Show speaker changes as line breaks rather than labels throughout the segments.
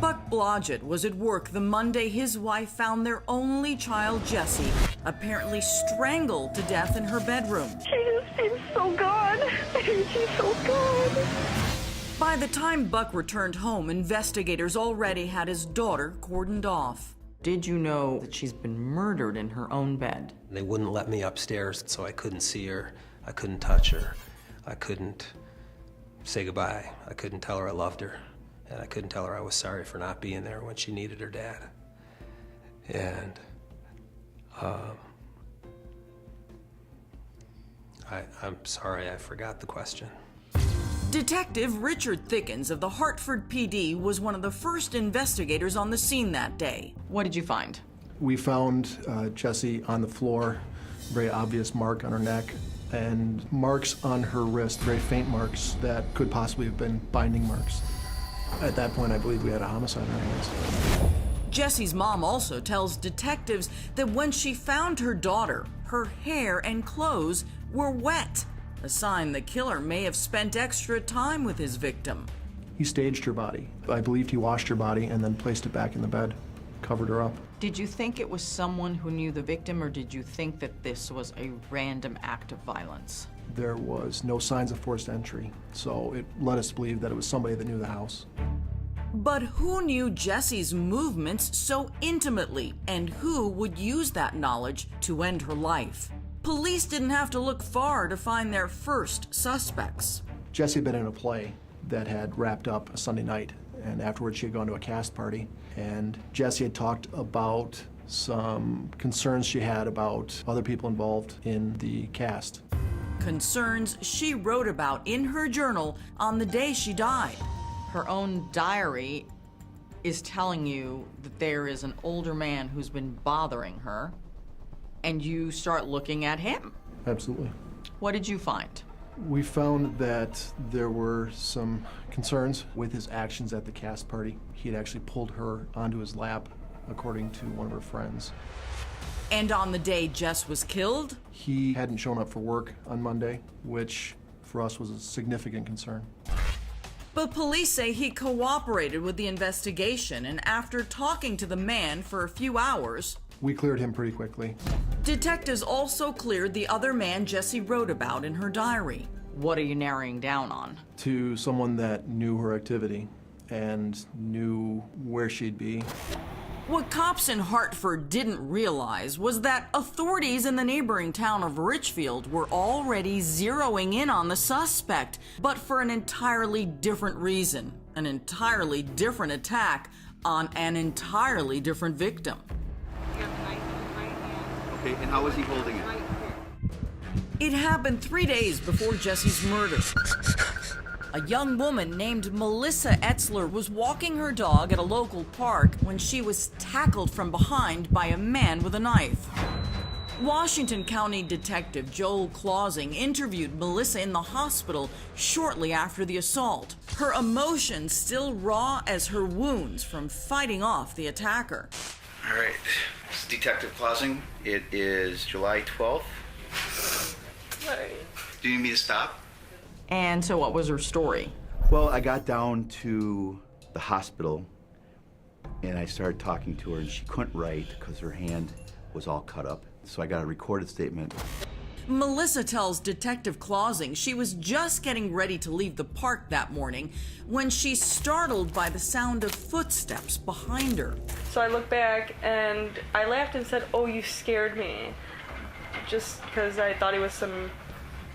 Buck Blodgett was at work the Monday his wife found their only child, Jessie, apparently strangled to death in her bedroom.
She just seems so good. She's so good.
By the time Buck returned home, investigators already had his daughter cordoned off. Did you know that she's been murdered in her own bed?
They wouldn't let me upstairs, so I couldn't see her. I couldn't touch her. I couldn't say goodbye. I couldn't tell her I loved her. And I couldn't tell her I was sorry for not being there when she needed her dad. And I'm sorry, I forgot the question.
Detective Richard Thickens of the Hartford PD was one of the first investigators on the scene that day. What did you find?
We found Jessie on the floor, very obvious mark on her neck, and marks on her wrist, very faint marks that could possibly have been binding marks. At that point, I believe we had a homicide on our hands.
Jessie's mom also tells detectives that when she found her daughter, her hair and clothes were wet, a sign the killer may have spent extra time with his victim.
He staged her body. I believed he washed her body and then placed it back in the bed, covered her up.
Did you think it was someone who knew the victim, or did you think that this was a random act of violence?
There was no signs of forced entry, so it led us to believe that it was somebody that knew the house.
But who knew Jessie's movements so intimately, and who would use that knowledge to end her life? Police didn't have to look far to find their first suspects.
Jessie had been in a play that had wrapped up a Sunday night, and afterwards she had gone to a cast party, and Jessie had talked about some concerns she had about other people involved in the cast.
Concerns she wrote about in her journal on the day she died. Her own diary is telling you that there is an older man who's been bothering her, and you start looking at him.
Absolutely.
What did you find?
We found that there were some concerns with his actions at the cast party. He had actually pulled her onto his lap, according to one of her friends.
And on the day Jess was killed?
He hadn't shown up for work on Monday, which for us was a significant concern.
But police say he cooperated with the investigation, and after talking to the man for a few hours,
we cleared him pretty quickly.
Detectives also cleared the other man Jessie wrote about in her diary. What are you narrowing down on?
To someone that knew her activity and knew where she'd be.
What cops in Hartford didn't realize was that authorities in the neighboring town of Richfield were already zeroing in on the suspect, but for an entirely different reason, an entirely different attack on an entirely different victim.
You have the knife in your right hand.
Okay, and how was he holding it?
Right here.
It happened 3 days before Jessie's murder. A young woman named Melissa Etzler was walking her dog at a local park when she was tackled from behind by a man with a knife. Washington County Detective Joel Clausing interviewed Melissa in the hospital shortly after the assault, her emotions still raw as her wounds from fighting off the attacker.
All right, this is Detective Clausing. It is July 12th.
Right.
Do you need me to stop?
And so what was her story?
Well, I got down to the hospital and I started talking to her, and she couldn't write because her hand was all cut up. So I got a recorded statement.
Melissa tells Detective Clausing she was just getting ready to leave the park that morning when she's startled by the sound of footsteps behind her.
So I looked back and I laughed and said, "Oh, you scared me." Just because I thought he was some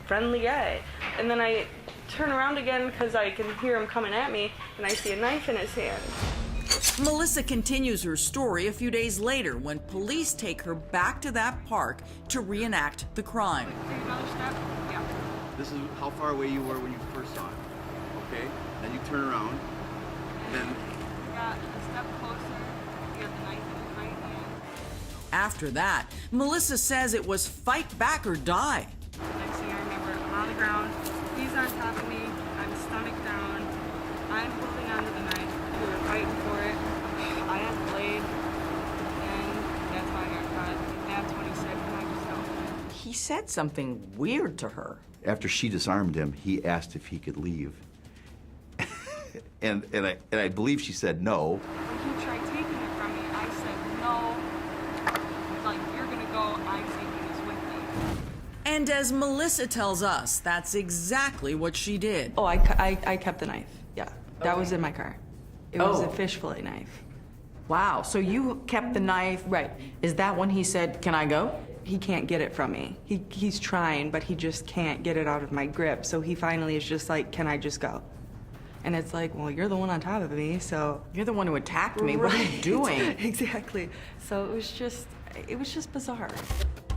friendly guy. And then I turn around again because I can hear him coming at me, and I see a knife in his hand.
Melissa continues her story a few days later when police take her back to that park to reenact the crime.
Take another step. Yeah.
This is how far away you were when you first saw it. Okay? Then you turn around. Then
You got a step closer. You have the knife in your right hand.
After that, Melissa says it was fight back or die.
Next thing I remember, I'm on the ground. He's on top of me. I'm stomach down. I'm holding onto the knife. We were fighting for it. I had blade, and that's how I got caught. That's when he said, "Can I just help?"
He said something weird to her.
After she disarmed him, he asked if he could leave. And I believe she said no.
When he tried taking it from me, I said no. Like, you're gonna go, I'm taking this with me.
And as Melissa tells us, that's exactly what she did.
Oh, I kept the knife. Yeah, that was in my car. It was a
Oh.
fish fillet knife.
Wow, so you kept the knife.
Right.
Is that when he said, "Can I go"?
He can't get it from me. He's trying, but he just can't get it out of my grip. So he finally is just like, can I just go? And it's like, well, you're the one on top of me, so.
You're the one who attacked me. What are you
Right.
doing?
Exactly. So it was just bizarre.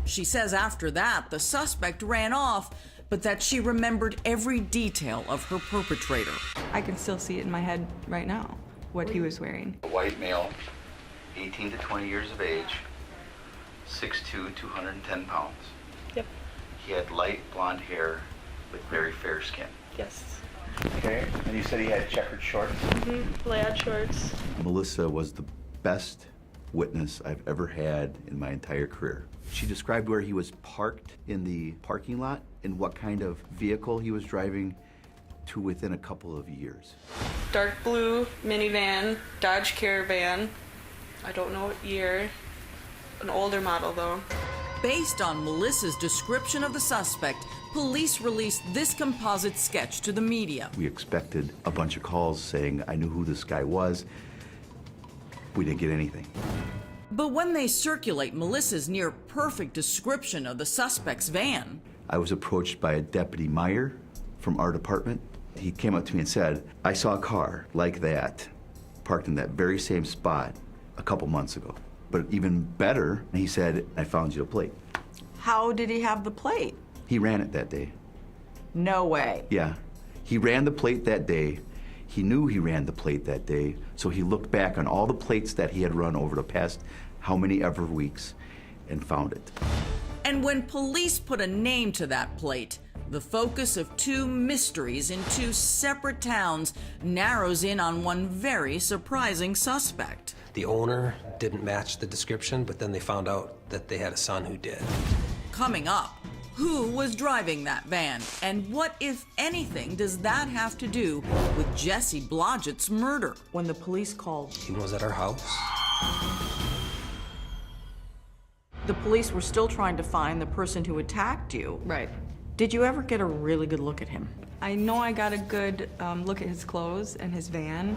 She says after that, the suspect ran off, but that she remembered every detail of her perpetrator.
I can still see it in my head right now, what he was wearing.
A white male, 18 to 20 years of age, 6'2", 210 pounds.
Yep.
He had light blonde hair with very fair skin.
Yes.
Okay, and you said he had checkered shorts?
Plaid shorts.
Melissa was the best witness I've ever had in my entire career. She described where he was parked in the parking lot and what kind of vehicle he was driving to within a couple of years.
Dark blue minivan, Dodge Caravan. I don't know what year. An older model, though.
Based on Melissa's description of the suspect, police released this composite sketch to the media.
We expected a bunch of calls saying I knew who this guy was. We didn't get anything.
But when they circulate Melissa's near-perfect description of the suspect's van,
I was approached by a Deputy Meyer from our department. He came up to me and said, I saw a car like that parked in that very same spot a couple months ago. But even better, he said, I found you a plate.
How did he have the plate?
He ran it that day.
No way.
Yeah, he ran the plate that day. He knew he ran the plate that day, so he looked back on all the plates that he had run over the past how many ever weeks and found it.
and when police put a name to that plate, the focus of two mysteries in two separate towns narrows in on one very surprising suspect.
The owner didn't match the description, but then they found out that they had a son who did.
Coming up, who was driving that van? And what, if anything, does that have to do with Jessie Blodgett's murder?
When the police called,
He was at our house.
the police were still trying to find the person who attacked you.
Right.
Did you ever get a really good look at him?
I know I got a good look at his clothes and his van.